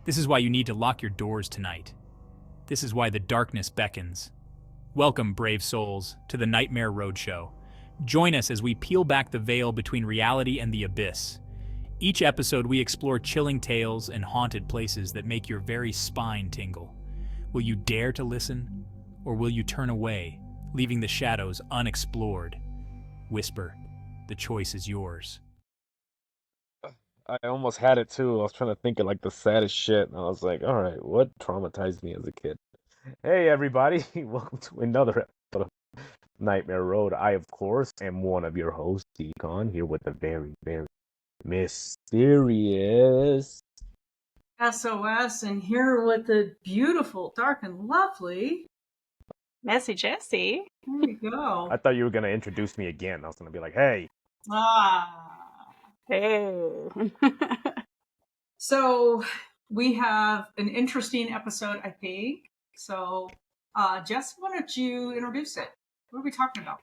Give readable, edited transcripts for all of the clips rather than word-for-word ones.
This is why you need to lock your doors tonight. This is why the darkness beckons. Welcome, brave souls, to the Nightmare Roadshow. Join us as we peel back the veil between reality and the abyss. Each episode, we explore chilling tales and haunted places that make your very spine tingle. Will you dare to listen, or will you turn away, leaving the shadows unexplored? Whisper, the choice is yours. I almost had it too. I was trying to think of like the saddest shit, and I was like, all right, what traumatized me as a kid? Hey, everybody, welcome to another episode of Nightmare Road. I, of course, am one of your hosts, Decon, here with the very, very mysterious. SOS, and here with the beautiful, dark, and lovely Messy Jessie. Here we go. I thought you were going to introduce me again. I was going to be like, hey. Hey. So we have an interesting episode, I think. So, Jess, why don't you introduce it? What are we talking about?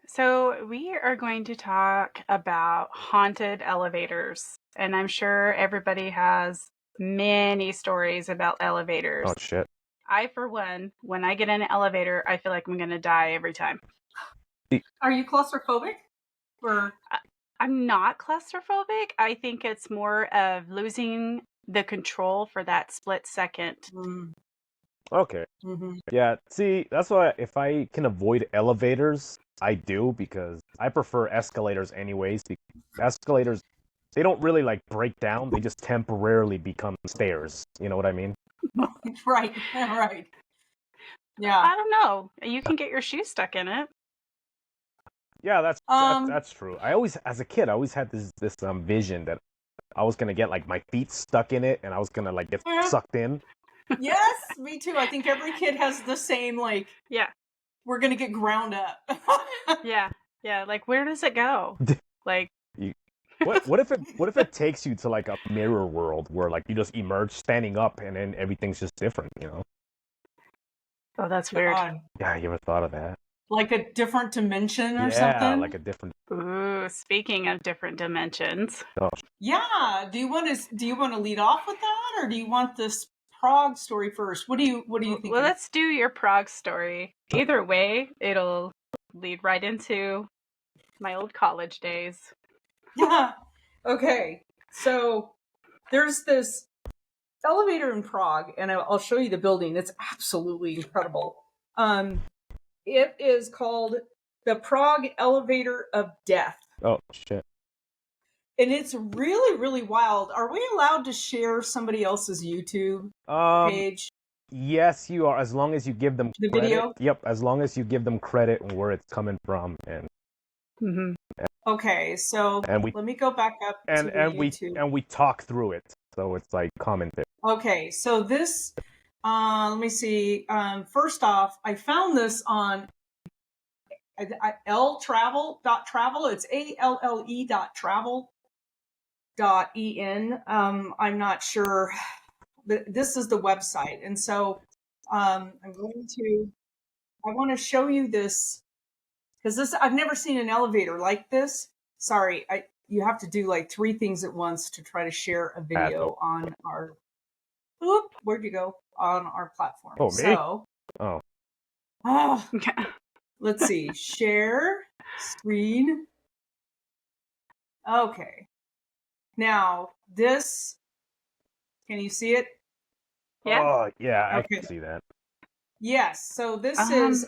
So we are going to talk about haunted elevators. And I'm sure everybody has many stories about elevators. Oh, shit. I, for one, when I get in an elevator, I feel like I'm going to die every time. Are you claustrophobic? Or I'm not claustrophobic. I think it's more of losing the control for that split second. Okay. Mm-hmm. Yeah, see, that's why if I can avoid elevators, I do, because I prefer escalators anyways. Escalators, they don't really like break down, they just temporarily become stairs. You know what I mean? Right. Yeah. I don't know. You can get your shoes stuck in it. Yeah, that's true. As a kid, I always had this vision that I was gonna get like my feet stuck in it, and I was gonna like get sucked in. Yes, me too. I think every kid has the same yeah. We're gonna get ground up. Yeah. Like, where does it go? Like, what if it takes you to like a mirror world where like you just emerge standing up and then everything's just different, you know? Oh, that's weird. Yeah, you ever thought of that? Like a different dimension or something? something? Like a different. Ooh, speaking of different dimensions. Oh. Yeah. Do you want to lead off with that, or do you want this Prague story first? What do you think? Well, let's do your Prague story. Either way, it'll lead right into my old college days. Yeah. Okay. So there's this elevator in Prague, and I'll show you the building. It's absolutely incredible. It is called the Prague Elevator of Death. Oh, shit. And it's really, really wild. Are we allowed to share somebody else's YouTube page? Yes, you are, as long as you give them the credit. Video? Yep, as long as you give them credit and where it's coming from. And Okay, so let me go back up to the YouTube. we talk through it, so it's like commentary. Okay, so this, let me see. First off, I found this on travel. It's ALLE.travel.en. I'm not sure, but this is the website. And so I want to show you this, because I've never seen an elevator like this. Sorry, you have to do like 3 things at once to try to share a video on our. Where'd you go? On our platform. Oh, me? So, Okay. let's see. Share screen. Okay. Now this. Can you see it? Yeah. Oh, yeah, I Okay. can see that. Yes. So this is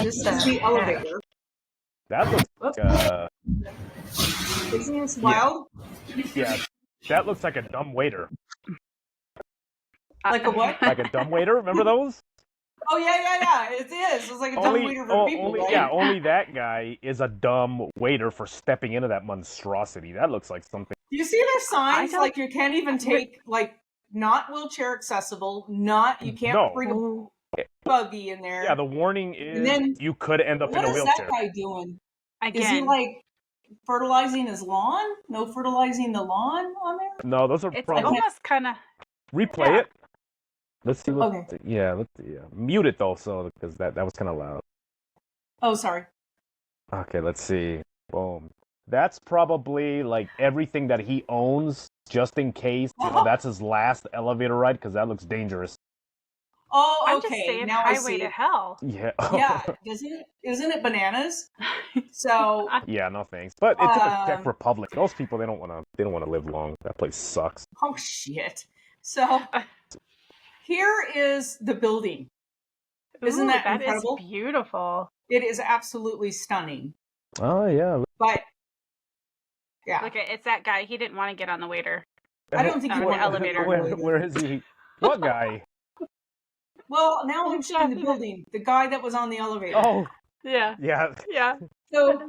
this is the elevator. That looks like Isn't this wild? yeah, that looks like a dumb waiter. Like a what? Like a dumb waiter, remember those? Oh yeah. It is. It's like a dumb waiter for people, right? Yeah, only that guy is a dumb waiter for stepping into that monstrosity. That looks like something. Do you see their signs? Like you can't even take not wheelchair accessible, you can't bring a buggy in there. Yeah, the warning is you could end up in a wheelchair. What is that guy doing? Again. Is he like fertilizing his lawn? No fertilizing the lawn on there? No, those are it's probably almost kind of replay it. Let's see what. Okay. Yeah, mute it though, so because that was kind of loud. Oh, sorry. Okay, let's see. Boom. That's probably like everything that he owns just in case. That's his last elevator ride because that looks dangerous. Oh, I'm okay. just saying Now I highway see. to hell. Yeah. Yeah, isn't it bananas? So, Yeah, no thanks. But it's in the Czech Republic. Those people, they don't want to live long. That place sucks. oh shit. So here is the building. Isn't that incredible? Is beautiful. It is absolutely stunning. Oh yeah. But yeah, Look, it's that guy. He didn't want to get on the waiter. I don't think On you the want elevator. Where is he? What guy? Well, now I'm showing the building. The guy that was on the elevator. Oh, Yeah. yeah. Yeah. So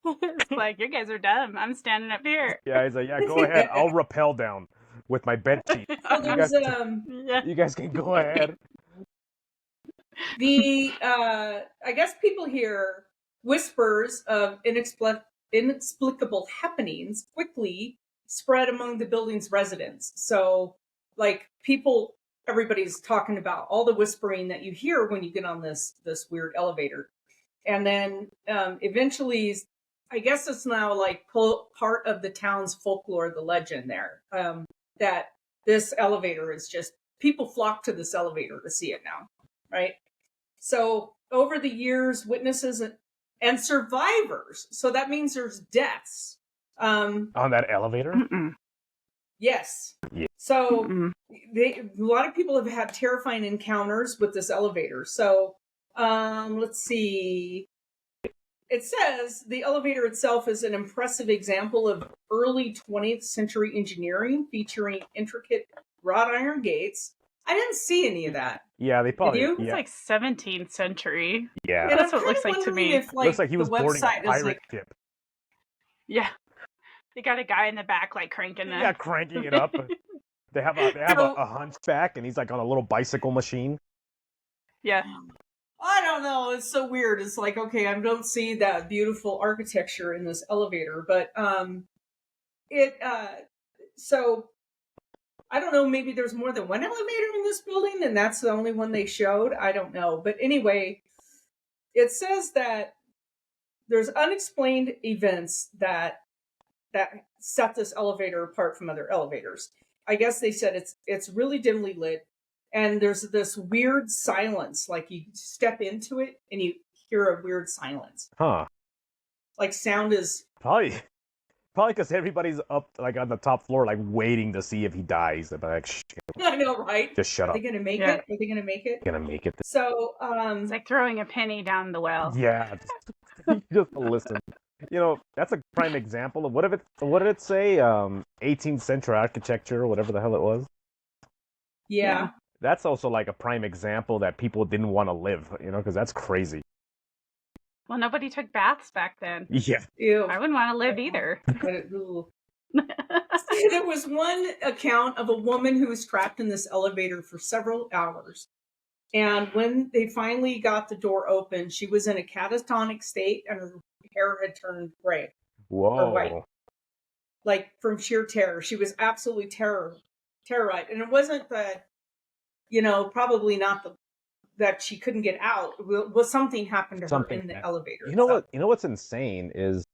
It's like, you guys are dumb. I'm standing up here. Yeah, he's like, yeah, go ahead. I'll rappel down with my bed sheet. so there was You guys can go ahead. I guess people hear whispers of inexplicable happenings quickly spread among the building's residents. So, like, everybody's talking about all the whispering that you hear when you get on this weird elevator. And then eventually, I guess it's now like part of the town's folklore, the legend there, that this elevator is just, people flock to this elevator to see it now, right? So over the years, witnesses and survivors, so that means there's deaths. On that elevator? Mm-mm. Yes. Yeah. So a lot of people have had terrifying encounters with this elevator. So let's see. It says the elevator itself is an impressive example of early 20th century engineering featuring intricate wrought iron gates. I didn't see any of that. Yeah, they probably. Did you? It's like 17th century. Yeah. And That's I'm what it looks kind of like to wondering me. If, like, looks like he was the boarding a website is pirate like, ship. Yeah. They got a guy in the back, like, cranking that. Yeah, cranking it up. They have a hunchback, and he's like on a little bicycle machine. Yeah. I don't know. It's so weird. It's like, okay, I don't see that beautiful architecture in this elevator, but so I don't know. Maybe there's more than one elevator in this building, and that's the only one they showed. I don't know, but anyway, it says that there's unexplained events that set this elevator apart from other elevators. I guess they said it's really dimly lit, and there's this weird silence. Like you step into it and you hear a weird silence. Huh. Like sound is Probably because everybody's up like on the top floor, like waiting to see if he dies. They're like, shit, I know, right? just shut Are up. they gonna make Yeah. it? Are they gonna make it? Gonna make it. So It's like throwing a penny down the well. Yeah, just listen. You know, that's a prime example of what did it say? 18th century architecture, or whatever the hell it was. yeah. That's also like a prime example that people didn't want to live, you know, because that's crazy. Well, nobody took baths back then. Yeah. Ew. I wouldn't want to live either. There was one account of a woman who was trapped in this elevator for several hours. And when they finally got the door open, she was in a catatonic state and her hair had turned gray. Whoa. Or white. Like from sheer terror. She was absolutely terrorized. And it wasn't that, probably not that she couldn't get out. Was something happened to her in the elevator. You know what? You know what's insane is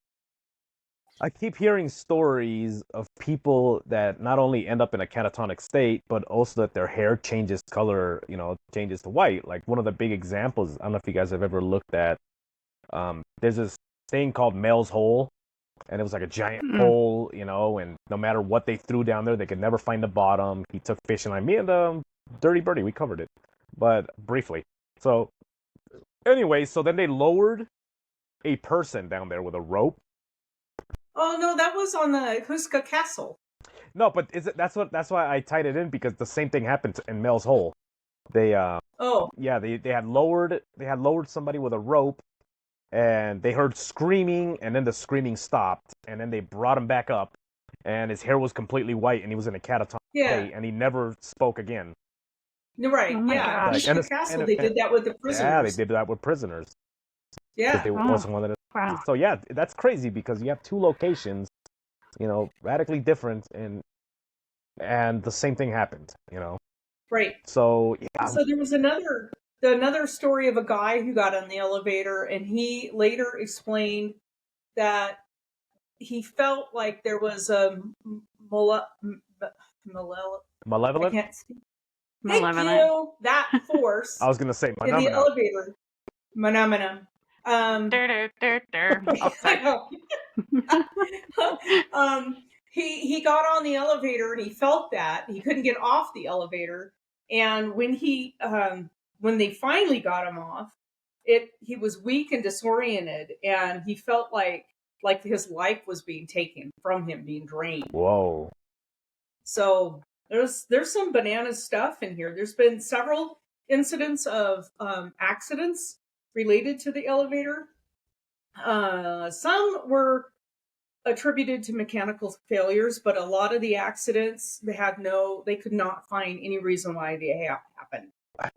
I keep hearing stories of people that not only end up in a catatonic state, but also that their hair changes color, changes to white. Like one of the big examples, I don't know if you guys have ever looked at, there's this thing called Mel's Hole, and it was like a giant hole, and no matter what they threw down there, they could never find the bottom. He took fishing line. Me and Dirty Birdie, we covered it, but briefly. So anyway, so then they lowered a person down there with a rope. Oh no, that was on the Huska Castle. No, but that's why I tied it in, because the same thing happened in Mel's Hole. They they had lowered somebody with a rope, and they heard screaming, and then the screaming stopped, and then they brought him back up, and his hair was completely white, and he was in a catatonic state, and he never spoke again. You're right. Oh my yeah, gosh. Huska Castle. They did that with the prisoners. Yeah, they did that with prisoners. Yeah. They wasn't one of the. Wow. So yeah, that's crazy because you have two locations, radically different, and the same thing happened, Right. So yeah. So there was another story of a guy who got on the elevator, and he later explained that he felt like there was male- m- male- I Malevolent? can't speak. Thank Malevolent. you. That force I was gonna say in the Manamana. elevator. Phenomena. Dur, dur, dur, dur. Oh, I sorry. know. He got on the elevator and he felt that he couldn't get off the elevator. And when they finally got him off, he was weak and disoriented, and he felt like his life was being taken from him, being drained. Whoa. So there's some banana stuff in here. There's been several incidents of accidents related to the elevator. Some were attributed to mechanical failures, but a lot of the accidents they could not find any reason why they happened.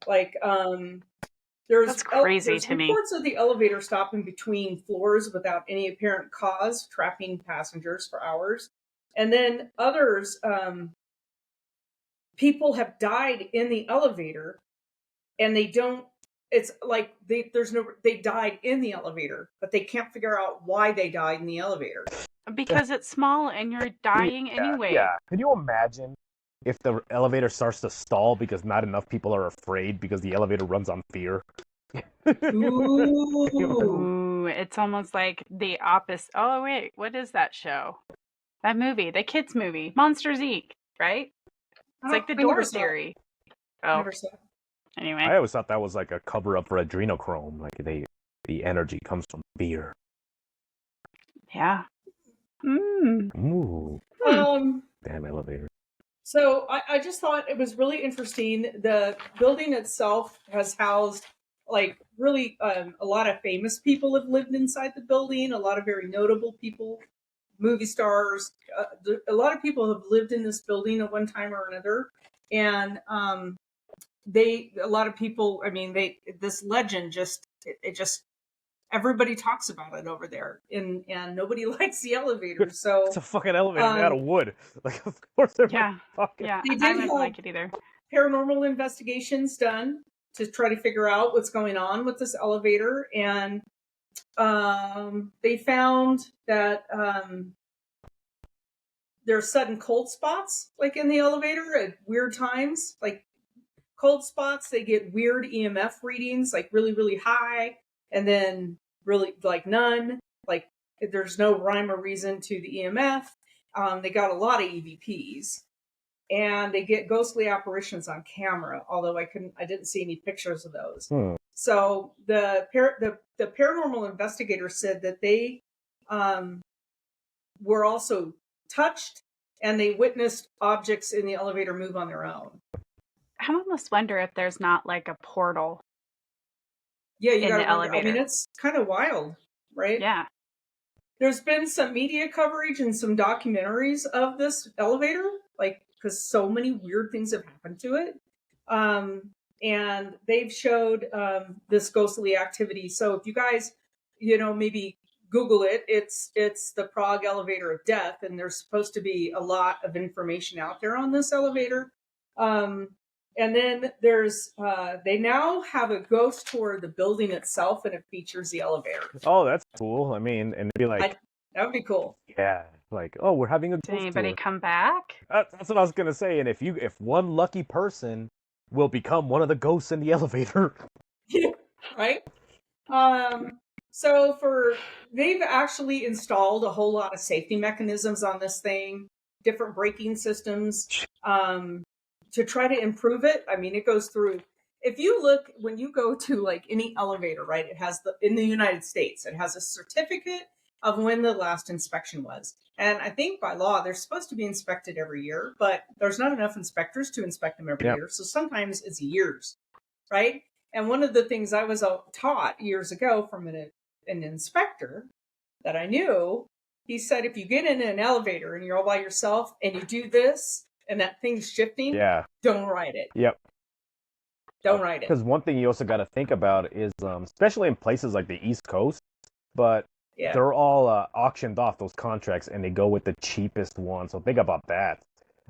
Like That's crazy there's to me. reports of the elevator stopping between floors without any apparent cause, trapping passengers for hours, and then others, people have died in the elevator, and they don't. It's like they died in the elevator, but they can't figure out why they died in the elevator. Because it's small and you're dying anyway. Yeah. Can you imagine if the elevator starts to stall because not enough people are afraid because the elevator runs on fear? Ooh. Ooh, it's almost like the opposite. Oh, wait, what is that show? That movie, the kids' movie, Monsters Inc., right? It's like the I never door saw it. theory. I Oh, never saw it. anyway. I always thought that was like a cover up for adrenochrome. Like the energy comes from fear. Yeah. Mm. Ooh. Damn elevator. So I just thought it was really interesting. The building itself has housed like really a lot of famous people have lived inside the building. A lot of very notable people, movie stars. A lot of people have lived in this building at one time or another, and a lot of people. I mean, this legend it just everybody talks about it over there, and nobody likes the elevator. So It's a fucking elevator made out of wood. Like, of course everybody fucking. Yeah, They I did wouldn't have- like it either. paranormal investigations done to try to figure out what's going on with this elevator, and they found that there are sudden cold spots like in the elevator at weird times, like cold spots. They get weird EMF readings, like really really high, and then really like none, like there's no rhyme or reason to the EMF. They got a lot of EVPs, and they get ghostly apparitions on camera, although I didn't see any pictures of those. So the paranormal investigator said that they were also touched, and they witnessed objects in the elevator move on their own. I almost wonder if there's not like a portal. Yeah, you In got the to. I elevator. mean, it's kind of wild, right? Yeah. There's been some media coverage and some documentaries of this elevator, like because so many weird things have happened to it, and they've showed this ghostly activity. So if you guys, maybe Google it, it's the Prague elevator of death, and there's supposed to be a lot of information out there on this elevator. And then there's they now have a ghost tour of the building itself, and it features the elevator. Oh, that's cool. I mean, and be like, That would be cool. yeah, like, oh, we're having a Did ghost anybody tour. come back? That's what I was gonna say. And if one lucky person will become one of the ghosts in the elevator. Right? So they've actually installed a whole lot of safety mechanisms on this thing, different braking systems, to try to improve it. I mean, it goes through. If you look, when you go to like any elevator, right, it has in the United States, it has a certificate of when the last inspection was. And I think by law, they're supposed to be inspected every year, but there's not enough inspectors to inspect them every year. So sometimes it's years, right? And one of the things I was taught years ago from an inspector that I knew, he said, if you get in an elevator and you're all by yourself and you do this and that thing's shifting, don't ride it. Yep. Don't ride it. Because one thing you also got to think about is, especially in places like the East Coast, but they're all auctioned off, those contracts, and they go with the cheapest one. So think about that.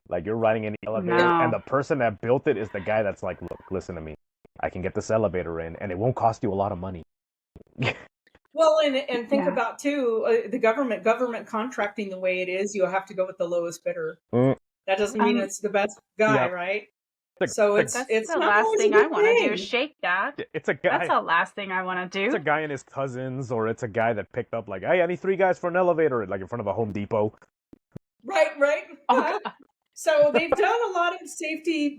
Like, you're riding in the elevator, and the person that built it is the guy that's like, look, listen to me. I can get this elevator in, and it won't cost you a lot of money. Well, and think Yeah. about too the government contracting the way it is. You have to go with the lowest bidder. Mm, That doesn't mean Um, it's the best guy, yeah, right? it's So a, it's that's it's the not last always a thing I good want to do is thing. shake that. it's a That's guy. the last thing I want to It's a do. guy and his cousins, or it's a guy that picked up like, hey, I need 3 guys for an elevator, like in front of a Home Depot. Right. Oh God. So they've done a lot of safety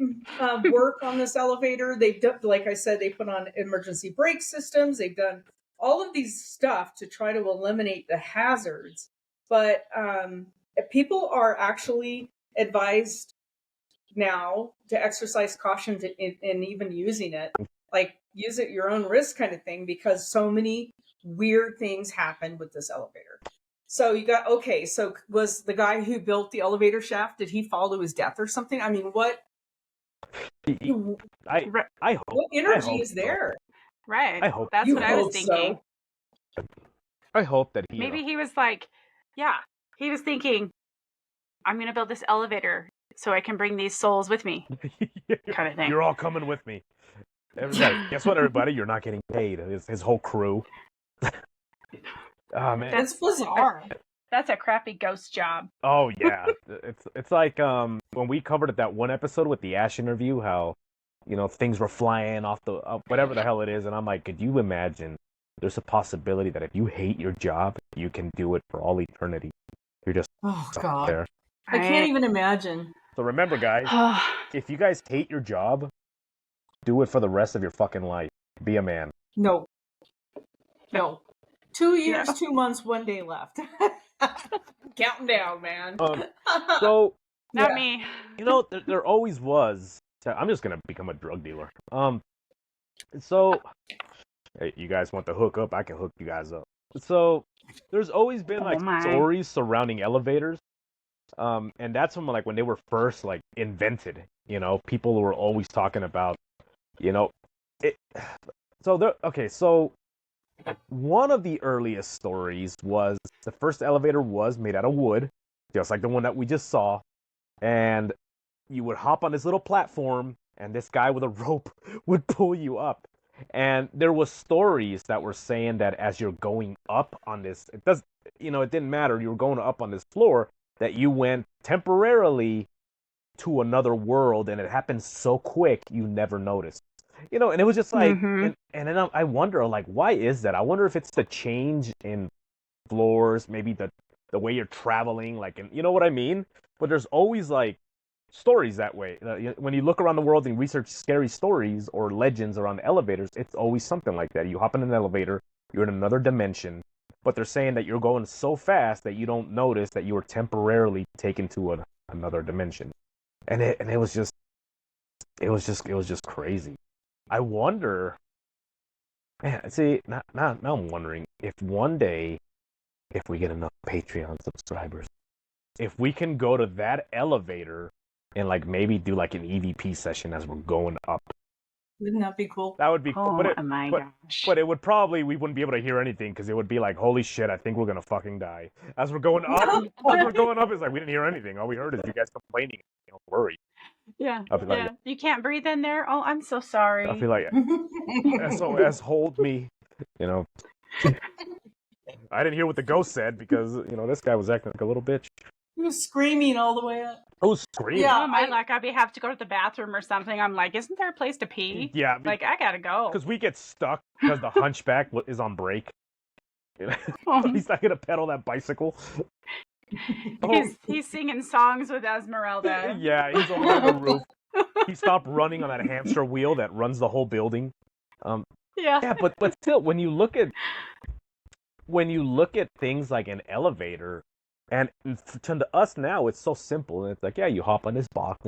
work on this elevator. They've done, like I said, they put on emergency brake systems. They've done all of these stuff to try to eliminate the hazards. But people are actually advised now to exercise caution in even using it, like use at your own risk kind of thing, because so many weird things happen with this elevator. So you got, okay, so was the guy who built the elevator shaft, did he fall to his death or something? I mean, what I Right. I hope what I energy hope is so. there? Right. I hope That's You what I was hope thinking. so. I hope that he. Maybe he was like, yeah, he was thinking, I'm going to build this elevator so I can bring these souls with me, kind of thing. You're all coming with me. Everybody, guess what, everybody? You're not getting paid. His whole crew. Oh man. It's bizarre. That's a crappy ghost job. Oh yeah. It's like when we covered it that one episode with the Ash interview, how things were flying off the whatever the hell it is, and I'm like, could you imagine? There's a possibility that if you hate your job, you can do it for all eternity. You're just Oh stuck God, there. I can't even imagine. So remember, guys, if you guys hate your job, do it for the rest of your fucking life. Be a man. No. 2 years, No. 2 months, 1 day left. Counting down, man. So Not Yeah. me. there always was. I'm just gonna become a drug dealer. So hey, you guys want to hook up? I can hook you guys up. So there's always been like Oh my. stories surrounding elevators. And that's from like when they were first like invented. People were always talking about, it. So one of the earliest stories was the first elevator was made out of wood, just like the one that we just saw, and you would hop on this little platform, and this guy with a rope would pull you up. And there was stories that were saying that as you're going up on this, it didn't matter. You were going up on this floor that you went temporarily to another world, and it happened so quick you never noticed. And it was just like, Mhm. and then I wonder, like, why is that? I wonder if it's the change in floors, maybe the way you're traveling, like, and you know what I mean? But there's always like stories that way. When you look around the world and research scary stories or legends around elevators, it's always something like that. You hop in an elevator, you're in another dimension, but they're saying that you're going so fast that you don't notice that you were temporarily taken to another dimension. And it was just crazy. I wonder, man. See, now I'm wondering if one day, if we get enough Patreon subscribers, if we can go to that elevator and like maybe do like an EVP session as we're going up. Wouldn't that be cool? That would be cool. Oh my gosh. But it would probably, we wouldn't be able to hear anything because it would be like, holy shit, I think we're gonna fucking die. As we're going up, it's like we didn't hear anything. All we heard is you guys complaining. Don't worry. Yeah. I'll be like, Yeah. You can't breathe in there? Oh, I'm so sorry. I feel like SOS, hold me. I didn't hear what the ghost said because this guy was acting like a little bitch. He was screaming all the way up. I was screaming. Yeah. Oh my luck, I'd have to go to the bathroom or something. I'm like, isn't there a place to pee? Yeah, Like, I gotta go. because we get stuck because the hunchback is on break. He's not gonna pedal that bicycle. He's singing songs with Esmeralda. Yeah, he's on the roof. He stopped running on that hamster wheel that runs the whole building. Yeah. But still, when you look at things like an elevator, and to us now, it's so simple. And it's like, yeah, you hop on this box,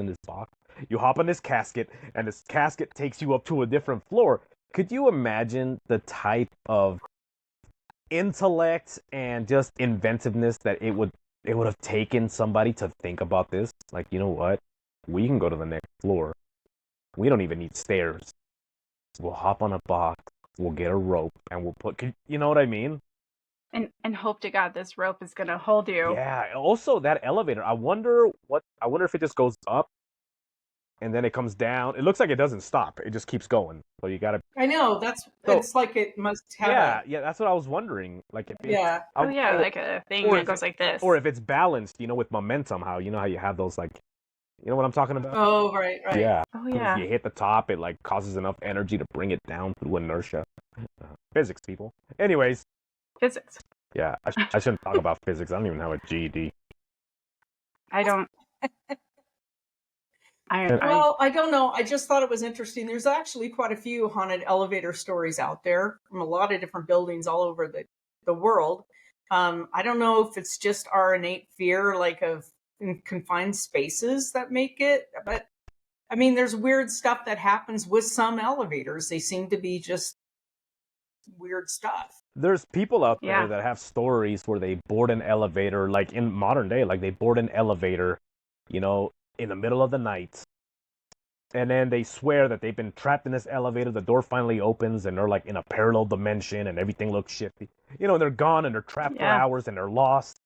you hop on this casket, and this casket takes you up to a different floor. Could you imagine the type of intellect and just inventiveness that it would have taken somebody to think about this? Like, you know what? We can go to the next floor. We don't even need stairs. We'll hop on a box. We'll get a rope, and we'll put. You know what I mean? And hope to God this rope is gonna hold you. Yeah. Also, that elevator. I wonder if it just goes up, and then it comes down. It looks like it doesn't stop. It just keeps going. So you gotta. I know it's like it must have Yeah, that's what I was wondering. Like if yeah. Oh yeah, like a thing or that if goes like this. or if it's balanced, with momentum. How you have those like, you know what I'm talking about? Oh, right. Yeah. Oh If yeah. you hit the top, it like causes enough energy to bring it down through inertia. Physics, people. Anyways, Physics. yeah, I shouldn't talk about physics. I don't even have a GED. I don't. Well, I don't know. I just thought it was interesting. There's actually quite a few haunted elevator stories out there from a lot of different buildings all over the world. I don't know if it's just our innate fear, like of confined spaces, that make it. But I mean, there's weird stuff that happens with some elevators. They seem to be just weird stuff. There's people out there Yeah. that have stories where they board an elevator, like in modern day, like they board an elevator, in the middle of the night. And then they swear that they've been trapped in this elevator. The door finally opens and they're like in a parallel dimension and everything looks shifty. They're gone and they're trapped for Yeah. hours and they're lost.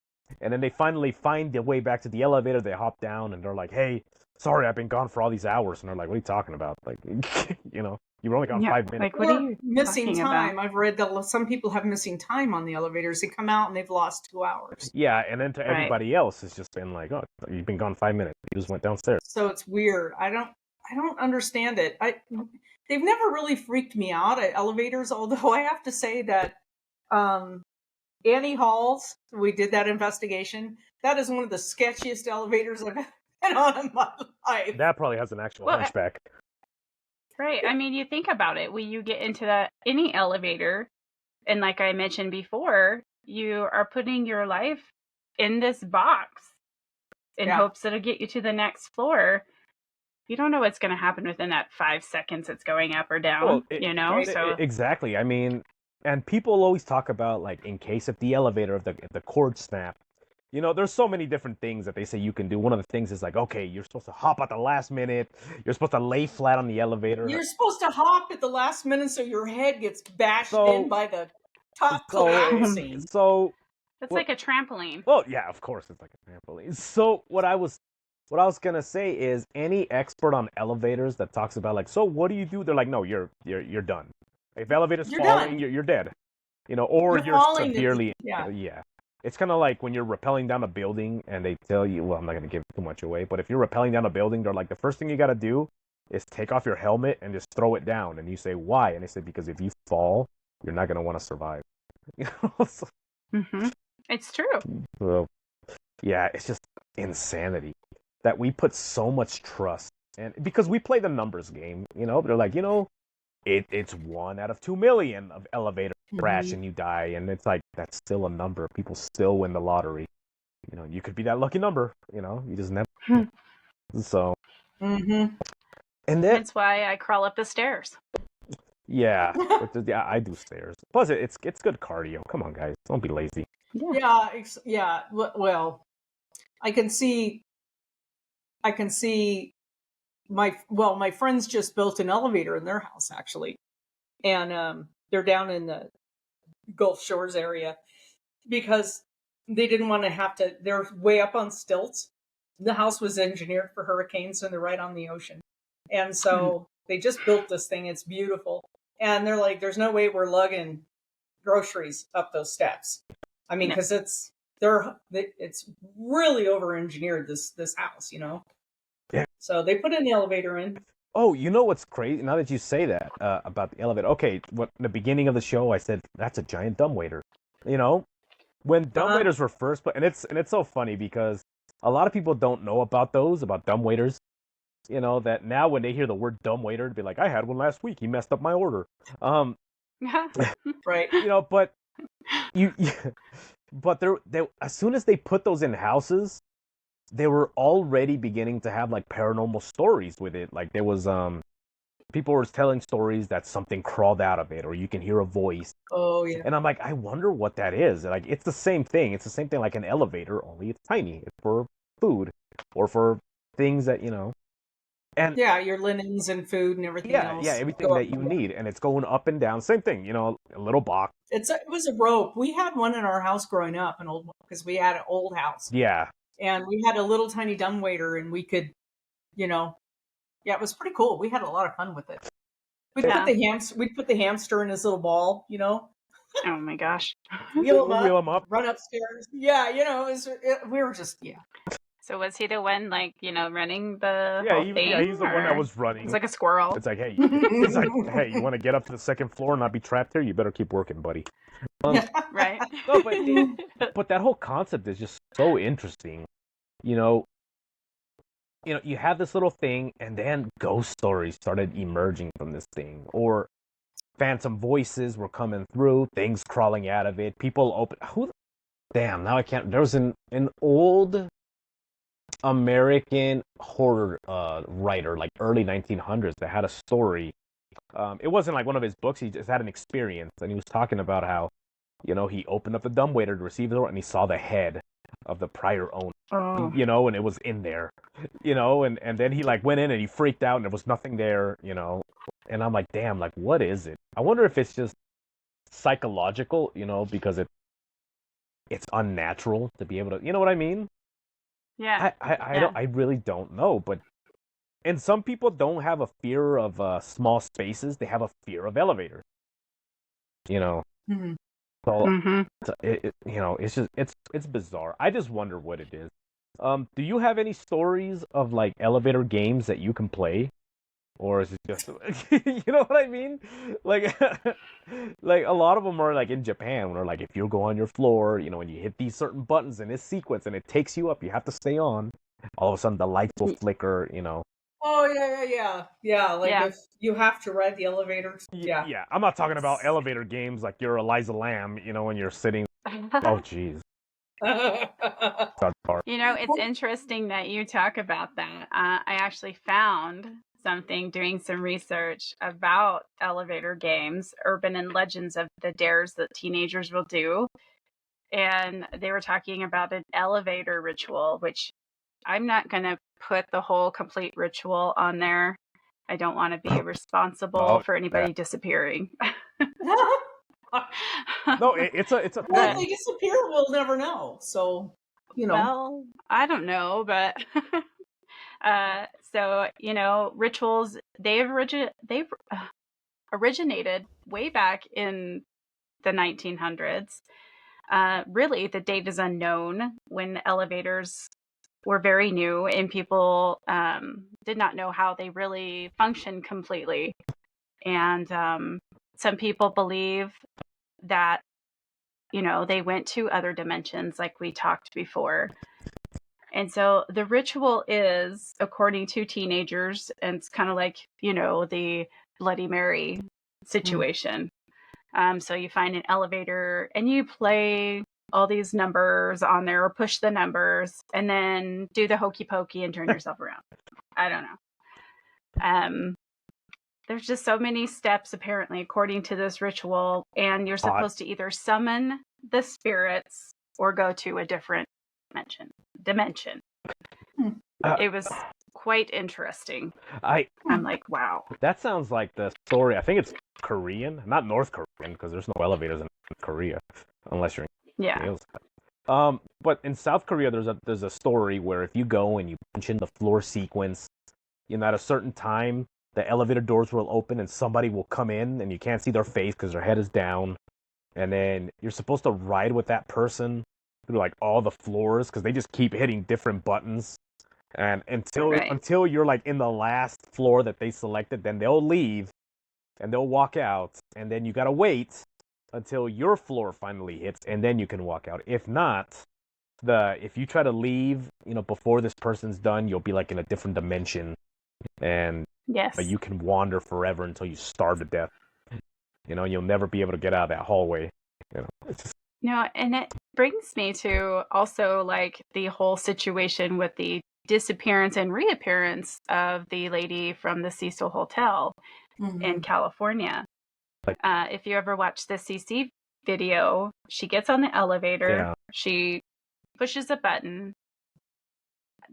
And then they finally find their way back to the elevator. They hop down and they're like, hey, sorry, I've been gone for all these hours. And they're like, what are you talking about? Like, you were only gone Yeah, 5 minutes. like what are you Missing talking time. about? I've read that some people have missing time on the elevators. They come out and they've lost 2 hours. Yeah, and then to Right. everybody else, it's just been like, oh, you've been gone 5 minutes. You just went downstairs. So it's weird. I don't understand it. They've never really freaked me out at elevators, although I have to say that Annie Hall's, we did that investigation. That is one of the sketchiest elevators I've been on in my life. That probably has an actual Well, hunchback. Right. I mean, you think about it. When you get into any elevator, and like I mentioned before, you are putting your life in this box in Yeah. hopes it'll get you to the next floor. You don't know what's going to happen within that 5 seconds it's going up or down, right. So Exactly. I mean, and people always talk about, like, in case if the elevator, if the cord snap, there's so many different things that they say you can do. One of the things is like, okay, you're supposed to hop at the last minute. You're supposed to lay flat on the elevator. You're supposed to hop at the last minute so your head gets bashed So- in by the top So, collapsing. so it's Well- like a trampoline. well, yeah, of course it's like a trampoline. So what I was gonna say is any expert on elevators that talks about like, so what do you do? They're like, no, you're done. If elevator's You're falling, done. you're dead. Or You're you're falling, severely yeah. It's kind of like when you're rappelling down a building and they tell you, well, I'm not gonna give too much away, but if you're rappelling down a building, they're like, the first thing you gotta do is take off your helmet and just throw it down. And you say, why? And they say, because if you fall, you're not gonna want to survive. So, Hmm. It's true. so, yeah, it's just insanity that we put so much trust, and because we play the numbers game, they're like, it's 1 out of 2 million of elevator crash and you die, and it's like that's still a number. People still win the lottery. You could be that lucky number. You just never. So, Mm-hmm. and then That's why I crawl up the stairs. yeah, I do stairs. Plus, it's good cardio. Come on, guys, don't be lazy. Yeah. Well, I can see my friends just built an elevator in their house actually, and they're down in the Gulf Shores area because they didn't want to have to. They're way up on stilts. The house was engineered for hurricanes, and they're right on the ocean, and so they just built this thing. It's beautiful, and they're like, "There's no way we're lugging groceries up those steps." I mean, No. because it's really over engineered this house, Yeah. So they put an elevator in. Oh, you know what's crazy? Now that you say that about the elevator, okay, in the beginning of the show, I said that's a giant dumbwaiter. When dumbwaiters were first put, and it's so funny because a lot of people don't know about dumbwaiters. That now when they hear the word dumbwaiter, they'd be like, I had one last week. He messed up my order. Right. But but they as soon as they put those in houses, they were already beginning to have like paranormal stories with it. Like there was people were telling stories that something crawled out of it, or you can hear a voice. Oh yeah. And I'm like, I wonder what that is. Like it's the same thing. It's the same thing like an elevator, only it's tiny. It's for food or for things that And Yeah, your linens and food and everything else. everything go that up. you need, and it's going up and down. Same thing, a little box. It was a rope. We had one in our house growing up, because we had an old house, Yeah, and we had a little tiny dumbwaiter, and we could, Yeah, it was pretty cool. We had a lot of fun with it. We'd Yeah. put the hamster in his little ball, you know, Oh my gosh. wheel him up, Wheel him up. run upstairs. Yeah, you know, we were just So was he the one, like, running the Yeah, whole thing? he's the one that or- was running. It's like a squirrel. It's like, hey, you want to get up to the second floor and not be trapped here? You better keep working, buddy. Right. No, but that whole concept is just so interesting. You know, you have this little thing, and then ghost stories started emerging from this thing, or phantom voices were coming through, things crawling out of it. People open. Damn, now I can't. There was an old American horror writer, like early 1900s, that had a story. It wasn't like one of his books. He just had an experience, and he was talking about how, he opened up the dumbwaiter to receive the door, and he saw the head of the prior owner, Oh. and it was in there, and then he like went in and he freaked out, and there was nothing there, and I'm like, damn, like what is it? I wonder if it's just psychological, because it's unnatural to be able to, you know what I mean? Yeah. I really don't know, and some people don't have a fear of small spaces; they have a fear of elevators. Mhm. So Mm-hmm. it's just it's bizarre. I just wonder what it is. Do you have any stories of like elevator games that you can play, or is it just you know what I mean? Like like a lot of them are like in Japan, where like if you go on your floor, and you hit these certain buttons in this sequence and it takes you up, you have to stay on. All of a sudden the lights will flicker. Oh yeah. Like Yeah. if you have to ride the elevator. Yeah. Yeah, I'm not talking about elevator games like you're Eliza Lamb, when you're sitting. Oh, jeez. That's hard. It's interesting that you talk about that. I actually found something doing some research about elevator games, urban and legends of the dares that teenagers will do. And they were talking about an elevator ritual, which I'm not going to put the whole complete ritual on there. I don't want to be responsible for anybody disappearing. No, it's a Well, if thing. they disappear, we'll never know. So, Well, I don't know, but so rituals they've originated way back in the 1900s. Really, the date is unknown when elevators were very new and people did not know how they really function completely. And some people believe that they went to other dimensions, like we talked before. And so the ritual is, according to teenagers, and it's kind of like, the Bloody Mary situation. So you find an elevator and you play all these numbers on there, or push the numbers, and then do the hokey pokey and turn yourself around. I don't know. There's just so many steps, apparently, according to this ritual, and you're supposed to either summon the spirits or go to a different dimension. It was quite interesting. I'm like, wow. That sounds like the story. I think it's Korean, not North Korean, because there's no elevators in Korea, unless you're in Yeah. But in South Korea, there's a story where if you go and you punch in the floor sequence, at a certain time, the elevator doors will open and somebody will come in and you can't see their face because their head is down, and then you're supposed to ride with that person through like all the floors because they just keep hitting different buttons, and until you're like in the last floor that they selected, then they'll leave and they'll walk out, and then you gotta wait until your floor finally hits, and then you can walk out. If not, if you try to leave, before this person's done, you'll be like in a different dimension, and Yes. you can wander forever until you starve to death. You'll never be able to get out of that hallway. It's just... And it brings me to also like the whole situation with the disappearance and reappearance of the lady from the Cecil Hotel in California. If you ever watch the CC video, she gets on the elevator, she pushes a button,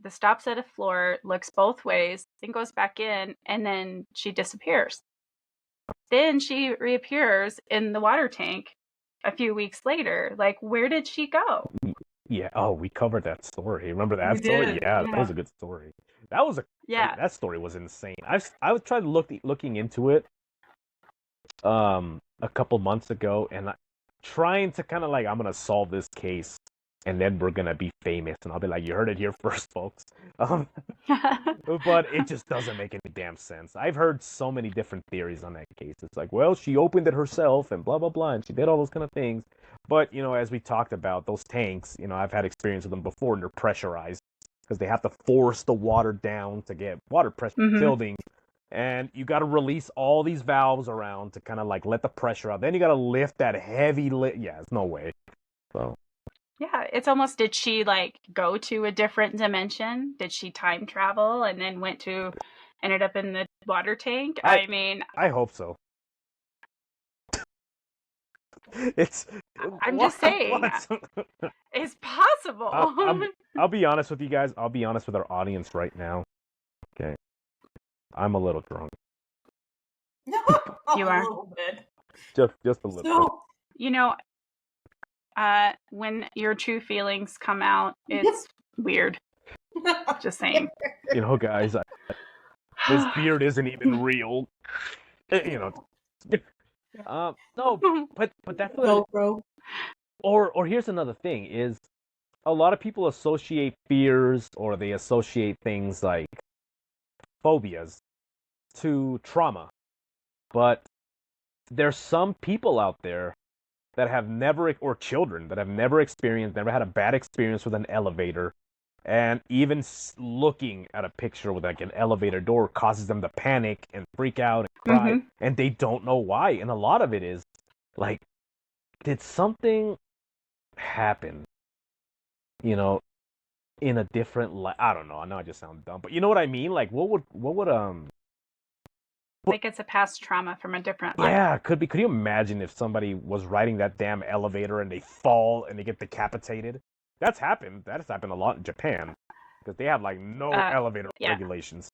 the stops at a floor, looks both ways, then goes back in, and then she disappears. Then she reappears in the water tank a few weeks later. Like, where did she go? Yeah. Oh, we covered that story. Remember that story? Did. Yeah, that was a good story. That was Yeah. that story was insane. I was trying to looking into it a couple months ago, and trying to kind of like, I'm gonna solve this case, and then we're gonna be famous, and I'll be like, you heard it here first, folks. But it just doesn't make any damn sense. I've heard so many different theories on that case. It's like, well, she opened it herself and blah blah blah, and she did all those kind of things. But as we talked about, those tanks, I've had experience with them before, and they're pressurized because they have to force the water down to get water pressure building. And you got to release all these valves around to kind of like let the pressure out. Then you got to lift that heavy Yeah, it's no way. So. Yeah, it's almost, did she like go to a different dimension? Did she time travel and then ended up in the water tank? I mean, I hope so. I'm just saying, it's possible. I'll be honest with you guys. I'll be honest with our audience right now. Okay. I'm a little drunk. You are? A little bit. Just a little bit. When your true feelings come out, it's weird. Just saying. Guys, this beard isn't even real. No, but definitely. Bro. Or here's another thing: is a lot of people associate fears, or they associate things like phobias to trauma, but there's some people out there that have never, or children that have never had a bad experience with an elevator, and even looking at a picture with like an elevator door causes them to panic and freak out and cry, and they don't know why. And a lot of it is like, did something happen, in a different life? I don't know. I know I just sound dumb, but you know what I mean? Like, what would like it's a past trauma from a different life. Yeah, could be. Could you imagine if somebody was riding that damn elevator and they fall and they get decapitated? That's happened. That has happened a lot in Japan because they have like no elevator regulations.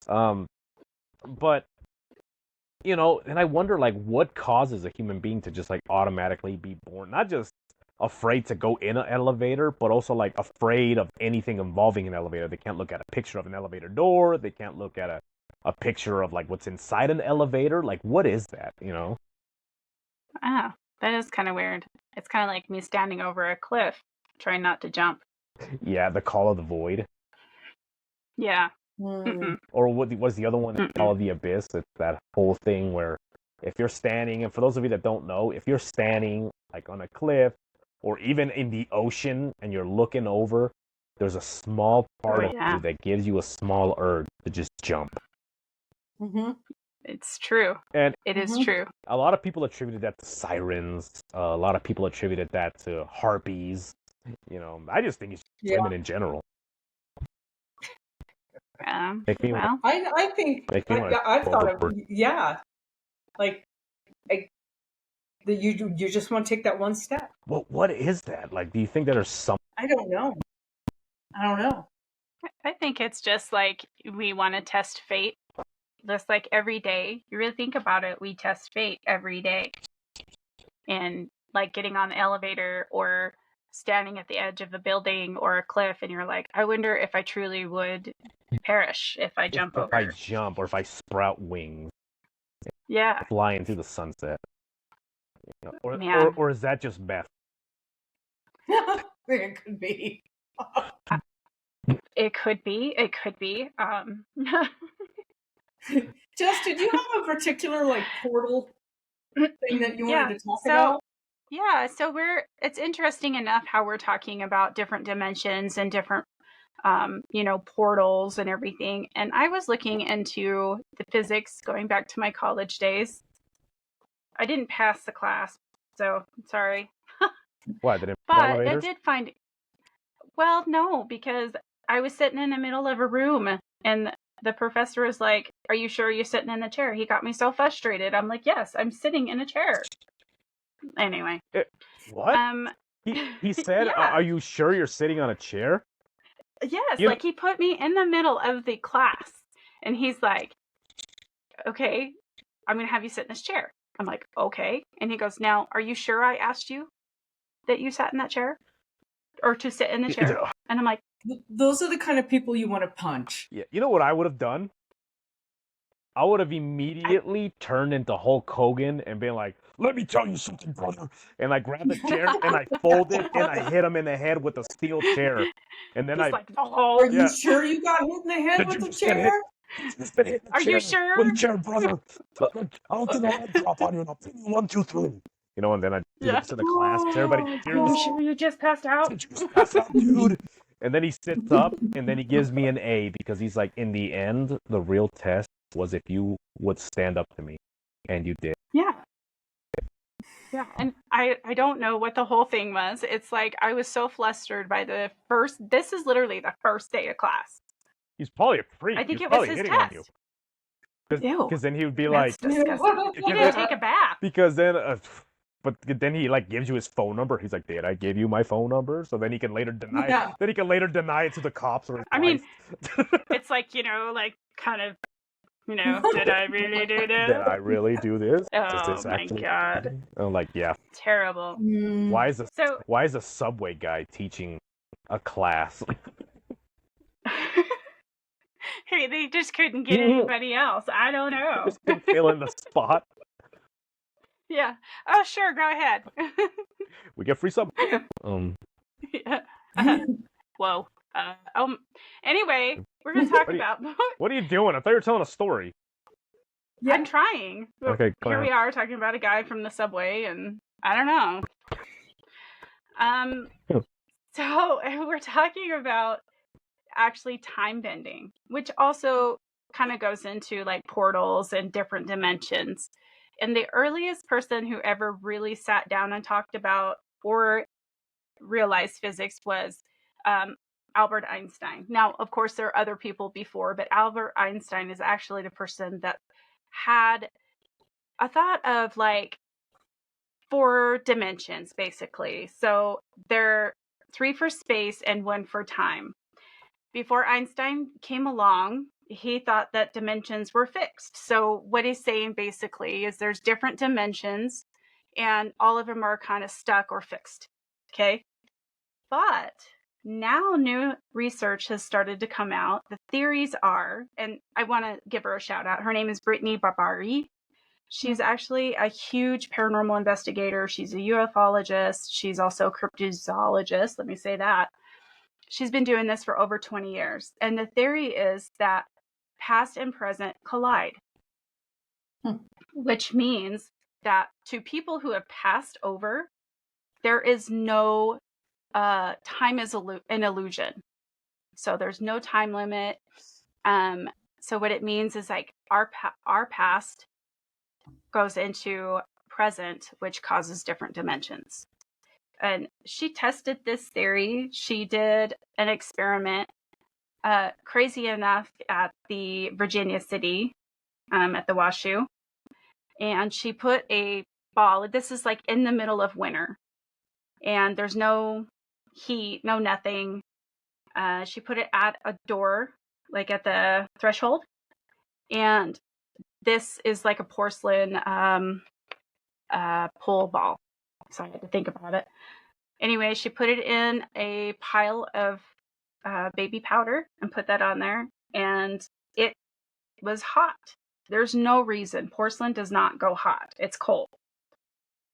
But and I wonder like what causes a human being to just like automatically be born, not just afraid to go in an elevator, but also like afraid of anything involving an elevator. They can't look at a picture of an elevator door. They can't look at a picture of like what's inside an elevator. Like, what is that? Ah, that is kind of weird. It's kind of like me standing over a cliff, trying not to jump. Yeah, the call of the void. Yeah. Or what's the other one? The call of the abyss. It's that whole thing where if you're standing, and for those of you that don't know, if you're standing like on a cliff or even in the ocean and you're looking over, there's a small part of you that gives you a small urge to just jump. It's true. And it is true. A lot of people attributed that to sirens. A lot of people attributed that to harpies. I just think it's women in general. I think I've thought of like you just want to take that one step. Well, what is that? Like, do you think that there's some? I don't know. I think it's just like we want to test fate. Just like every day, you really think about it, we test fate every day. And like getting on the elevator or standing at the edge of a building or a cliff, and you're like, I wonder if I truly would perish if I jump over. If I jump, or if I sprout wings. Yeah. Fly into the sunset. Or is that just Beth? It could be. It could be. Justin, do you have a particular like portal thing that you wanted to talk about? Yeah, so it's interesting enough how we're talking about different dimensions and different portals and everything. And I was looking into the physics going back to my college days. I didn't pass the class, so sorry. Why? But I did find, well, no, because I was sitting in the middle of a room and the professor was like, are you sure you're sitting in the chair? He got me so frustrated. I'm like, yes, I'm sitting in a chair. Anyway. What? He said, are you sure you're sitting on a chair? Yes, like he put me in the middle of the class and he's like, okay, I'm going to have you sit in this chair. I'm like, okay. And he goes, now, are you sure I asked you that you sat in that chair? Or to sit in the chair? And I'm like, Those are the kind of people you want to punch. Yeah, you know what I would have done? I would have immediately turned into Hulk Hogan and been like, "Let me tell you something, brother," and I grabbed the chair and I folded and I hit him in the head with a steel chair, and then Just I, like the Are whole. you yeah, sure you got hit in the head did with you the just get hit? chair? You just been hit in the Are you chair sure? with a chair, brother. I'll do the head drop on you and I'll pin you 1, 2, 3. You know, and then I do Yeah. this to the class. Everybody Oh, Are you cheers. sure you just passed out? Did you just pass out, dude? And then he sits up and then he gives me an A because he's like, in the end, the real test was if you would stand up to me, and you did. Yeah. Yeah, and I don't know what the whole thing was. It's like I was so flustered by this is literally the first day of class. He's probably a freak. I think He's it was probably his hitting on you. test. Ew. Because then he would be That's like, disgusting. He didn't because, take a bath. because then, but then he like gives you his phone number. He's like, "Did I give you my phone number?" So then he can later deny. Yeah. Then he can later deny it to the cops or his I mean, wife. it's like, like kind of, did I really do this? Did I really do this? Is Oh this my actually? God. I'm like, yeah. Terrible. Mm. Why is a subway guy teaching a class? Hey, they just couldn't get anybody else. I don't know. Just can fill in the spot. Yeah. Oh, sure. Go ahead. We get free subway. Yeah. Whoa. Anyway, we're going to talk about. What are you doing? I thought you were telling a story. Yeah. I'm trying. Okay, go Here ahead. we are talking about a guy from the subway, and I don't know. So we're talking about actually time bending, which also kind of goes into like portals and different dimensions. And the earliest person who ever really sat down and talked about or realized physics was Albert Einstein. Now, of course, there are other people before, but Albert Einstein is actually the person that had a thought of like 4 dimensions, basically. So they're 3 for space and 1 for time. Before Einstein came along, he thought that dimensions were fixed. So what he's saying basically is there's different dimensions and all of them are kind of stuck or fixed. Okay. But now new research has started to come out. The theories are, and I want to give her a shout out. Her name is Brittany Barbari. She's actually a huge paranormal investigator. She's a ufologist. She's also a cryptozoologist. Let me say that. She's been doing this for over 20 years. And the theory is that past and present collide, which means that to people who have passed over, there is no time is an illusion. So there's no time limit. So what it means is like our past goes into present, which causes different dimensions. And she tested this theory. She did an experiment, crazy enough, at the Virginia City, at the WashU. And she put a ball, this is like in the middle of winter, and there's no heat, no nothing. She put it at a door, like at the threshold. And this is like a porcelain pool ball. So I had to think about it. Anyway, she put it in a pile of baby powder and put that on there, and it was hot. There's no reason. Porcelain does not go hot. It's cold.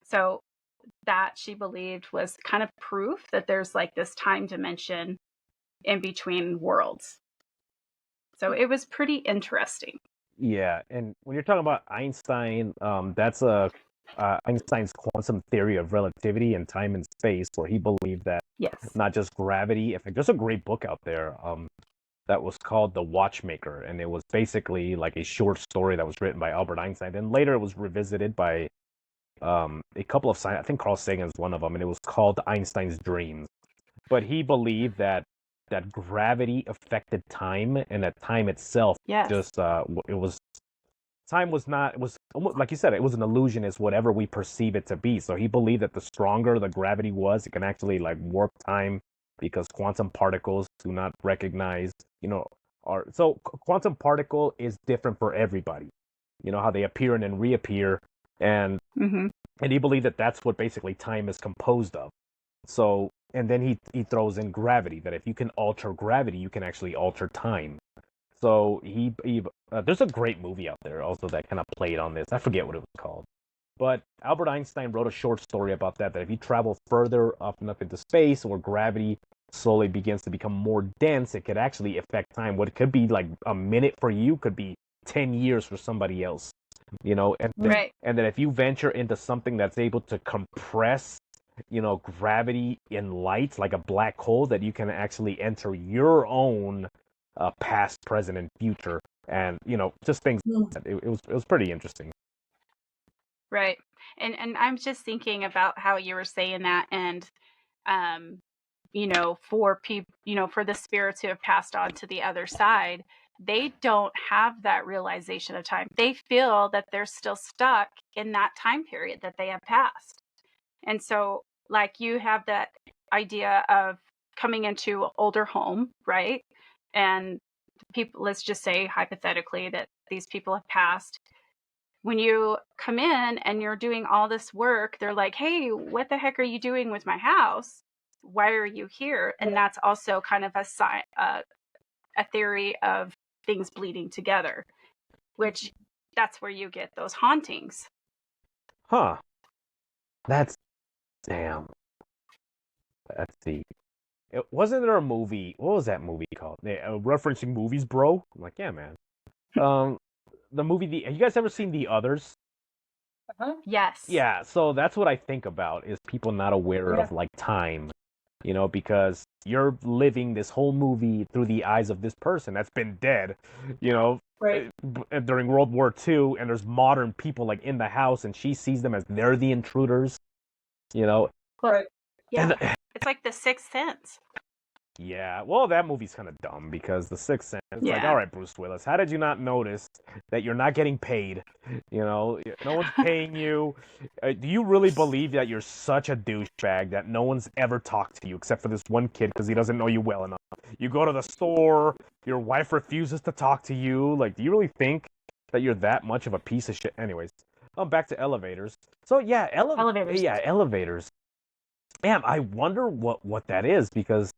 So that, she believed, was kind of proof that there's like this time dimension in between worlds. So it was pretty interesting. Yeah, and when you're talking about Einstein, that's Einstein's quantum theory of relativity and time and space, where he believed that Yes. not just gravity. In fact, there's a great book out there that was called The Watchmaker, and it was basically like a short story that was written by Albert Einstein. And later it was revisited by a couple of scientists. I think Carl Sagan is one of them, and it was called Einstein's Dreams. But he believed that gravity affected time, and that time itself just time was not, it was almost, like you said, it was an illusion. It's whatever we perceive it to be. So he believed that the stronger the gravity was, it can actually like warp time, because quantum particles do not recognize, quantum particle is different for everybody. You know how they appear and then reappear, and he believed that that's what basically time is composed of. So, and then he throws in gravity, that if you can alter gravity, you can actually alter time. So there's a great movie out there also that kind of played on this. I forget what it was called. But Albert Einstein wrote a short story about that if you travel further up enough into space where gravity slowly begins to become more dense, it could actually affect time. What could be like a minute for you could be 10 years for somebody else. Right. And then if you venture into something that's able to compress, gravity in light, like a black hole, that you can actually enter your own past, present, and future, and just things. It was pretty interesting. Right. And I'm just thinking about how you were saying that, and for people, for the spirits who have passed on to the other side, they don't have that realization of time. They feel that they're still stuck in that time period that they have passed. And so, like, you have that idea of coming into an older home, right? And people, let's just say hypothetically that these people have passed. When you come in and you're doing all this work, they're like, hey, what the heck are you doing with my house? Why are you here? And that's also kind of a theory of things bleeding together, which that's where you get those hauntings. Huh. That's damn. Let's see. Wasn't there a movie? What was that movie called? Referencing movies, bro. I'm like, yeah, man. The movie. Have you guys ever seen The Others? Yes. Yeah. So that's what I think about, is people not aware of like time. Because you're living this whole movie through the eyes of this person that's been dead, Right. during World War II, and there's modern people like in the house, and she sees them as they're the intruders, Right. Yeah. It's like The Sixth Sense. Yeah, well, that movie's kind of dumb, because The Sixth Sense, it's like, Yeah. all right, Bruce Willis, how did you not notice that you're not getting paid? No one's paying you. Do you really believe that you're such a douchebag that no one's ever talked to you except for this one kid because he doesn't know you well enough? You go to the store, your wife refuses to talk to you. Like, do you really think that you're that much of a piece of shit? Anyways, back to elevators. So yeah, Elevators. Yeah, elevators. Man, I wonder what that is, because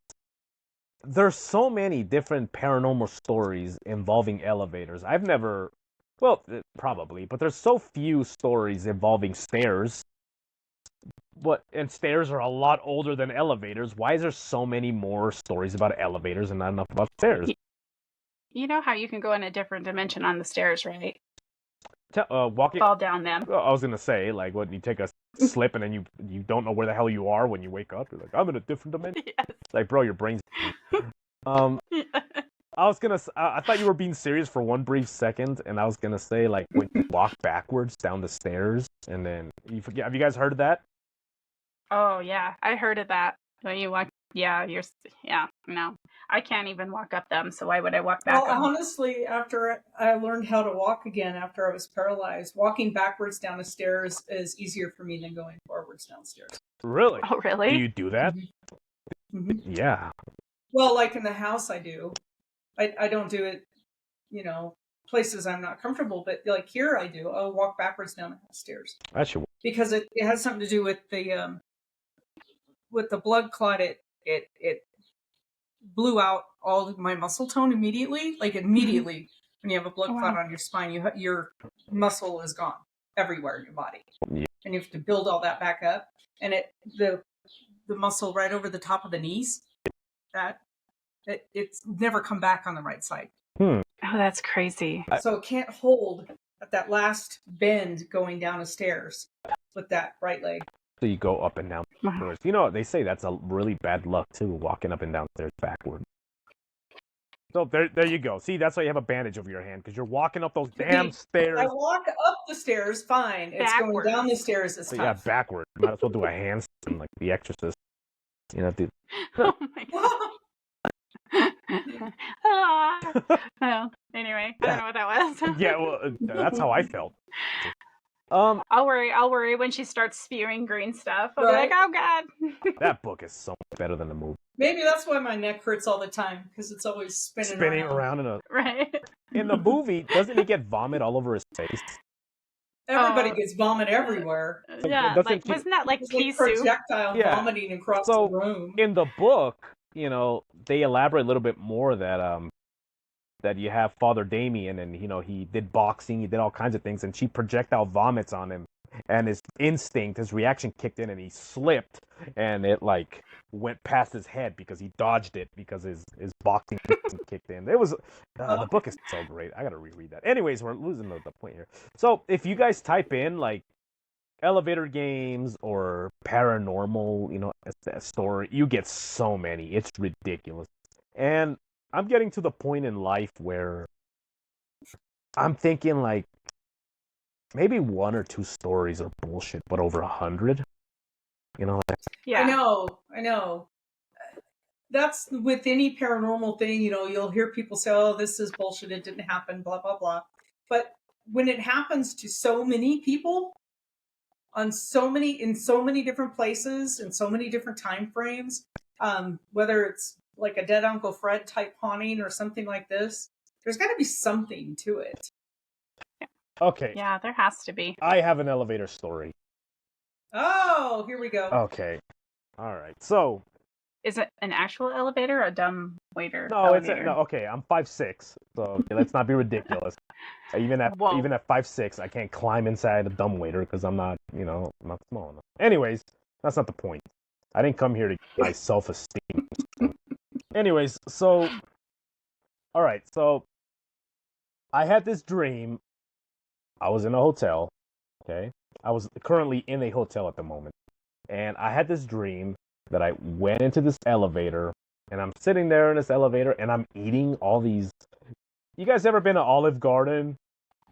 there's so many different paranormal stories involving elevators. I've never, well, probably, but there's so few stories involving stairs. And stairs are a lot older than elevators. Why is there so many more stories about elevators and not enough about stairs? You know how you can go in a different dimension on the stairs, right? Walking. Fall down them. I was gonna say, like, what, you take a slip and then you don't know where the hell you are when you wake up. You're like, I'm in a different dimension. Yes. Like, bro, your brain's. I thought you were being serious for one brief second, and I was gonna say, like, when you walk backwards down the stairs, and then you forget. Have you guys heard of that? Oh yeah, I heard of that. When you walk, no, I can't even walk up them. So why would I walk back? Well, honestly, after I learned how to walk again after I was paralyzed, walking backwards down the stairs is easier for me than going forwards downstairs. Really? Oh really? Do you do that? Mm-hmm. Yeah. Well, like in the house, I do. I don't do it, places I'm not comfortable, but like here, I do. I'll walk backwards down the stairs. That should work. Because it has something to do with the blood clot. It blew out all of my muscle tone immediately. Like immediately, when you have a blood clot on your spine, your muscle is gone everywhere in your body, and you have to build all that back up. And the muscle right over the top of the knees, it's never come back on the right side. Oh, that's crazy. So it can't hold at that last bend going down the stairs with that right leg. So you go up and down. Wow. They say that's a really bad luck too, walking up and down stairs backward. So there you go. See, that's why you have a bandage over your hand, because you're walking up those damn stairs. I walk up the stairs fine. It's Backwards. going down the stairs is tough. Yeah, backward. Might as well do a handstand like The Exorcist. Dude. Oh my god. Well, anyway, I don't know what that was. Yeah, well, that's how I felt. I'll worry when she starts spewing green stuff. I'll be like, oh god. That book is so much better than the movie. Maybe that's why my neck hurts all the time, because it's always spinning Around Right. in the movie, doesn't he get vomit all over his face? Everybody Oh, gets vomit everywhere. Like, yeah, doesn't like she? wasn't that like It's pea like soup? projectile Yeah. vomiting across the So room. in the book, they elaborate a little bit more that you have Father Damien, and he did boxing, he did all kinds of things, and she projectile vomits on him, and his reaction kicked in, and he slipped, and it like went past his head because he dodged it because his boxing kicked in. It was the book is so great. I gotta reread that. Anyways, we're losing the point here. So if you guys type in like elevator games or paranormal, a story, you get so many. It's ridiculous. And I'm getting to the point in life where I'm thinking like maybe one or two stories are bullshit, but over 100, Yeah. I know. That's with any paranormal thing, you'll hear people say, oh, this is bullshit, it didn't happen, blah, blah, blah. But when it happens to so many people in so many different places, in so many different time frames, whether it's like a dead Uncle Fred type haunting or something like this, there's got to be something to it. Okay. Yeah, there has to be. I have an elevator story. Oh, here we go. Okay. All right. So Is it an actual elevator or a dumb waiter? no, elevator? no. Okay, I'm 5'6", so okay, let's not be ridiculous. Even at Whoa. 5'6", I can't climb inside a dumbwaiter because I'm not, I'm not small enough. Anyways, that's not the point. I didn't come here to get my self-esteem. Anyways, so all right, so I had this dream. I was in a hotel. Okay, I was currently in a hotel at the moment, and I had this dream that I went into this elevator, and I'm sitting there in this elevator, and I'm eating all these. You guys ever been to Olive Garden?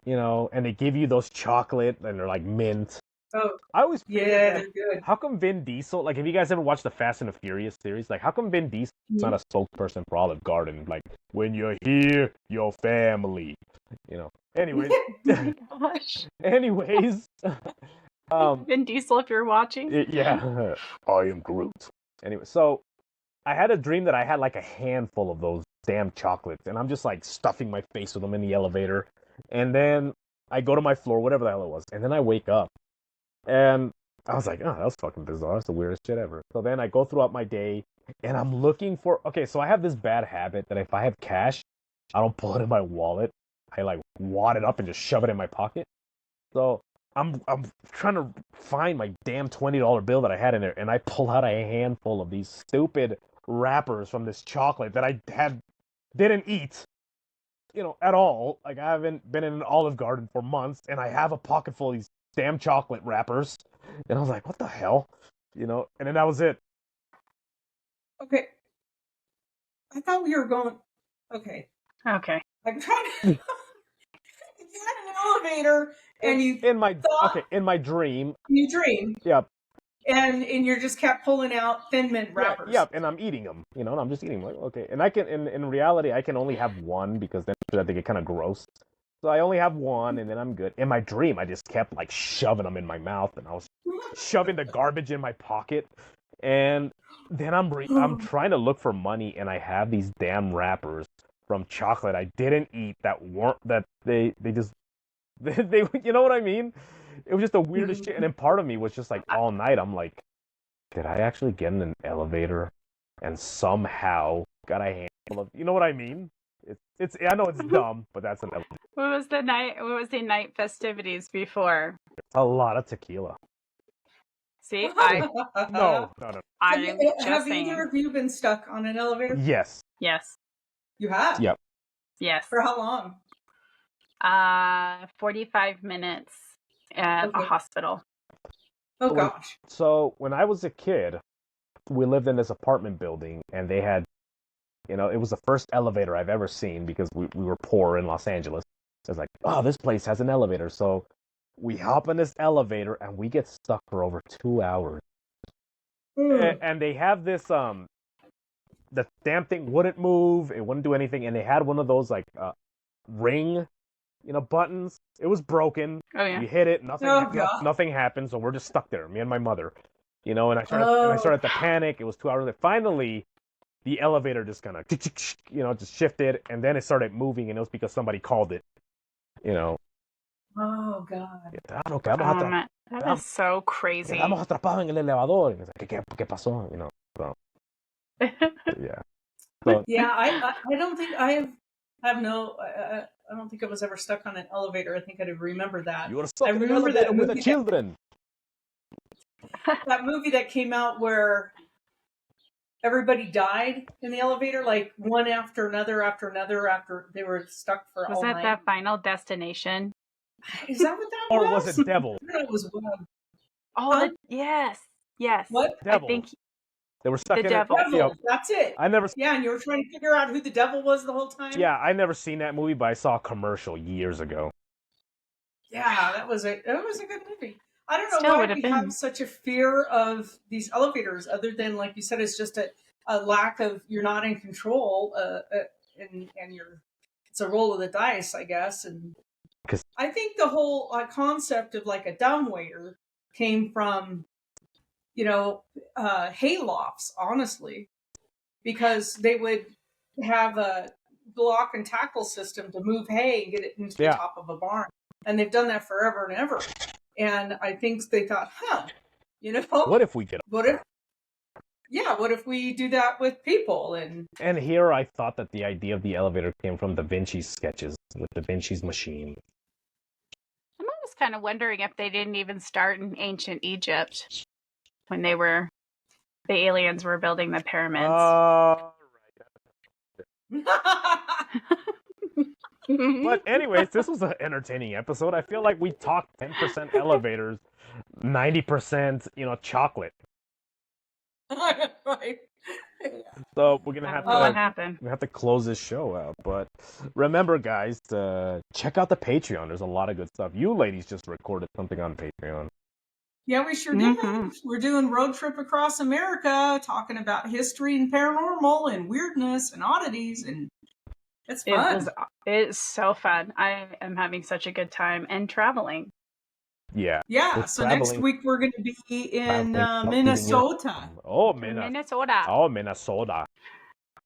And they give you those chocolate, and they're like mint. Oh, I always yeah, they're good. How come Vin Diesel? Like, have you guys ever watched the Fast and the Furious series? Like, how come Vin Diesel is not a spokesperson for Olive Garden? Like, when you're here, your family. Anyways. Gosh. Anyways. Vin Diesel, if you're watching. Yeah. I am Groot. Anyway, so I had a dream that I had like a handful of those damn chocolates, and I'm just like stuffing my face with them in the elevator. And then I go to my floor, whatever the hell it was, and then I wake up. And I was like, oh, that was fucking bizarre. That's the weirdest shit ever. So then I go throughout my day, and I'm looking for... Okay, so I have this bad habit that if I have cash, I don't pull it in my wallet. I, like, wad it up and just shove it in my pocket. So I'm trying to find my damn $20 bill that I had in there, and I pull out a handful of these stupid wrappers from this chocolate that I didn't eat, at all. Like, I haven't been in an Olive Garden for months, and I have a pocket full of these damn chocolate wrappers. And I was like, what the hell? And then that was it. Okay. I thought we were going... Okay. Okay. I'm trying to... You had an elevator, and in my dream. You dream. Yep. And you just kept pulling out Thin Mint wrappers. Yep, and I'm eating them. And I'm just eating them. Like, okay. And I can, in reality, I can only have one because then I think it kind of gross. So I only have one, and then I'm good. In my dream, I just kept like shoving them in my mouth, and I was shoving the garbage in my pocket. And then I'm trying to look for money, and I have these damn wrappers from chocolate I didn't eat that they just they you know what I mean? It was just the weirdest shit. And then part of me was just like all night, I'm like, did I actually get in an elevator and somehow got a handful of, you know what I mean? It's I know it's dumb, but that's an elevator. What was the night festivities before? A lot of tequila. See, No. I'm Have just saying. either of you been stuck on an elevator? Yes. Yes. You have? Yep. Yes. For how long? 45 minutes at a hospital. Oh, gosh. So when I was a kid, we lived in this apartment building, and they had, it was the first elevator I've ever seen because we were poor in Los Angeles. So it's like, oh, this place has an elevator. So we hop in this elevator, and we get stuck for over 2 hours. And they have this, the damn thing wouldn't move. It wouldn't do anything. And they had one of those, like, ring, buttons. It was broken. Oh, yeah. We hit it. Nothing happened. So we're just stuck there, me and my mother. And I started to panic. It was 2 hours. Finally, the elevator just kind of, just shifted. And then it started moving. And it was because somebody called it, Oh God. No, quedamos, Man, that is so crazy. quedamos atrapados en el elevador. And it's like, ¿Qué pasó? You know. So, yeah. So, Yeah, I don't think have no. I don't think I was ever stuck on an elevator. I think I'd remember that. you were stuck I in an remember elevator that with the movie. children. That movie that came out where everybody died in the elevator, like one after another after another after they were stuck for Was all that night. the Final Destination? Is that what that Or was? was it Devil? I thought it was one. Oh, Huh? yes. What? Devil. I think They were stuck The in Devil. it. Devil. Yep. That's it. I never. Yeah, and you were trying to figure out who the devil was the whole time. Yeah, I never seen that movie, but I saw a commercial years ago. Yeah, that was a good movie. I don't know Still why would have we been. have such a fear of these elevators, other than like you said, it's just a lack of you're not in control, and it's a roll of the dice, I guess. And 'Cause- I think the whole concept of like a dumbwaiter came from haylofts, honestly, because they would have a block and tackle system to move hay and get it into the top of a barn. And they've done that forever and ever. And I think they thought, What if we get? what if we do that with people? And here I thought that the idea of the elevator came from Da Vinci's sketches with Da Vinci's machine. I'm always kind of wondering if they didn't even start in ancient Egypt when the aliens were building the pyramids. But anyways, this was an entertaining episode. I feel like we talked 10% elevators, 90%, chocolate. Right. So we're gonna have What happened? we have to close this show out. But remember, guys, check out the Patreon. There's a lot of good stuff. You ladies just recorded something on Patreon. Yeah, we sure did. Mhm. We're doing road trip across America, talking about history and paranormal and weirdness and oddities, and it's fun. It's so fun. I am having such a good time and traveling. Yeah. Yeah, We're so next traveling- week we're going to be in traveling, Minnesota. Oh, Minnesota. Oh, Minnesota.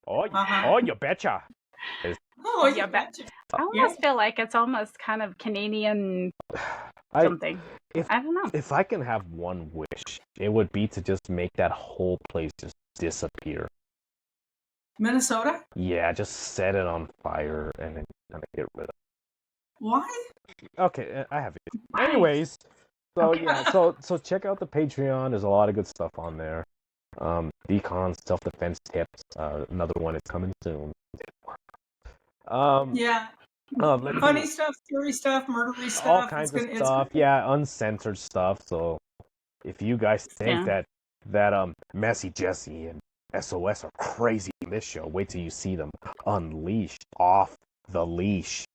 Oh, Uh-huh. oh, you betcha. Oh, Yeah, betcha. I almost feel like it's almost kind of Canadian something. I don't know. If I can have one wish, it would be to just make that whole place just disappear. Minnesota? Yeah, just set it on fire and then kind of get rid of it. Why? Okay, I have it. Anyways, so Okay. yeah, so check out the Patreon. There's a lot of good stuff on there. Decon self-defense tips. Another one is coming soon. Yeah. Funny stuff, scary stuff, murdery stuff. All kinds of stuff. Yeah, uncensored stuff. So if you guys think that Messy Jesse and SOS are crazy in this show, wait till you see them unleashed off the leash.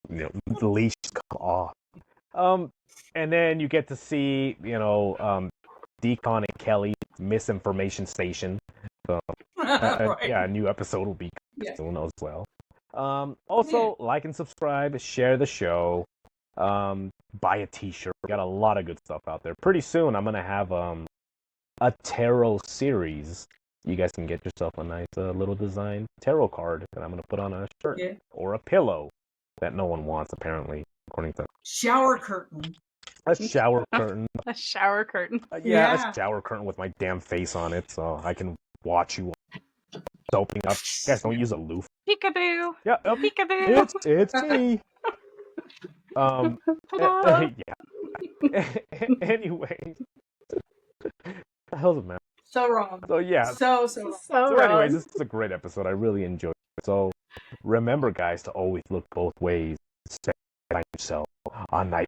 The leash is off. And then you get to see, Decon and Kelly misinformation station. So, Right. yeah, a new episode will be soon as well. Also, like and subscribe, share the show, buy a t-shirt. We got a lot of good stuff out there. Pretty soon, I'm going to have a tarot series. You guys can get yourself a nice little design tarot card that I'm going to put on a shirt or a pillow that no one wants, apparently, according to... Shower curtain. A shower curtain. A shower curtain. A shower curtain with my damn face on it, so I can watch you soaping up. You guys don't use a loofah. Peekaboo. Yeah, Peekaboo. it's me. Yeah. Anyway, the hell's the matter? So wrong. So yeah. So wrong. Anyways, this is a great episode. I really enjoyed it. So remember, guys, to always look both ways. Stay by yourself on night.